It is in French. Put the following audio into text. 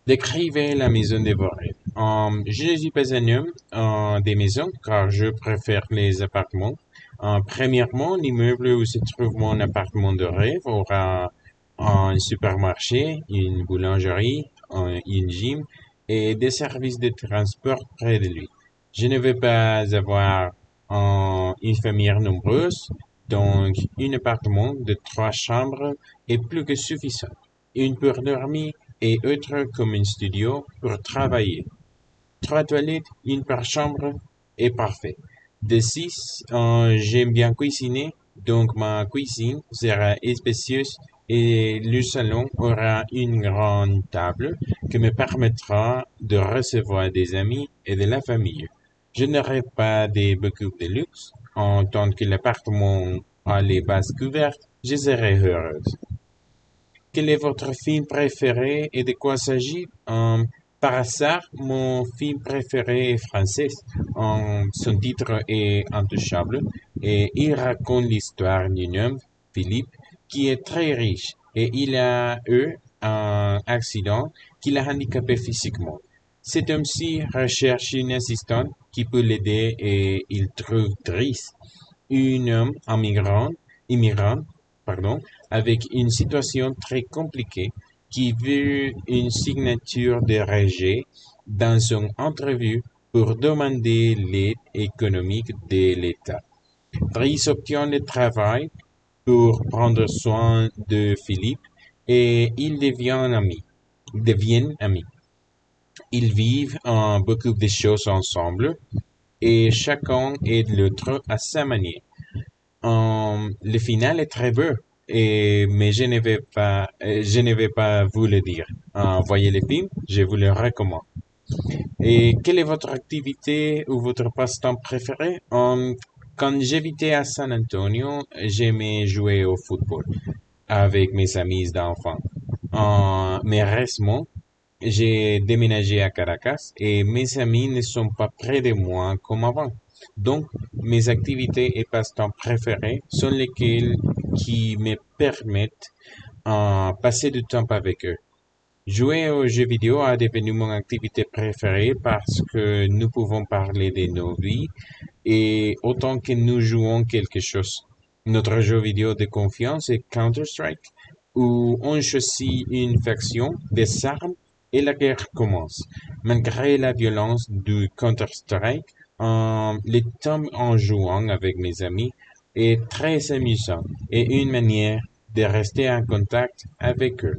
Décrivez la maison dévorée. Je ne suis pas un homme des maisons car je préfère les appartements. Premièrement, l'immeuble où se trouve mon appartement de rêve aura un supermarché, une boulangerie, une gym et des services de transport près de lui. Je ne veux pas avoir une famille nombreuse, donc un appartement de 3 chambres est plus que suffisant. Une pour dormir et autre comme un studio pour travailler. 3 toilettes, une par chambre est parfait. De 6, j'aime bien cuisiner, donc ma cuisine sera spacieuse et le salon aura une grande table qui me permettra de recevoir des amis et de la famille. Je n'aurai pas beaucoup de luxe. En tant que l'appartement a les bases couvertes, je serai heureuse. Quel est votre film préféré et de quoi s'agit? Par hasard, mon film préféré est français. Son titre est Intouchable et il raconte l'histoire d'un homme, Philippe, qui est très riche et il a eu un accident qui l'a handicapé physiquement. Cet homme-ci recherche une assistante qui peut l'aider et il trouve Driss, un homme immigrant, pardon, avec une situation très compliquée qui veut une signature de rejet dans son entrevue pour demander l'aide économique de l'État. Driss obtient le travail pour prendre soin de Philippe et ils deviennent amis. Ils vivent beaucoup de choses ensemble et chacun aide l'autre à sa manière. Le final est très beau, mais je ne vais pas vous le dire. Voyez le film, je vous le recommande. Et quelle est votre activité ou votre passe-temps préféré? Quand j'habitais à San Antonio, j'aimais jouer au football avec mes amis d'enfants. Mais récemment, j'ai déménagé à Caracas et mes amis ne sont pas près de moi comme avant. Donc, mes activités et passe-temps préférés sont lesquels qui me permettent de passer du temps avec eux. Jouer aux jeux vidéo a devenu mon activité préférée parce que nous pouvons parler de nos vies et autant que nous jouons quelque chose. Notre jeu vidéo de confiance est Counter-Strike, où on choisit une faction, des armes et la guerre commence. Malgré la violence du Counter-Strike, le temps en jouant avec mes amis est très amusant et une manière de rester en contact avec eux.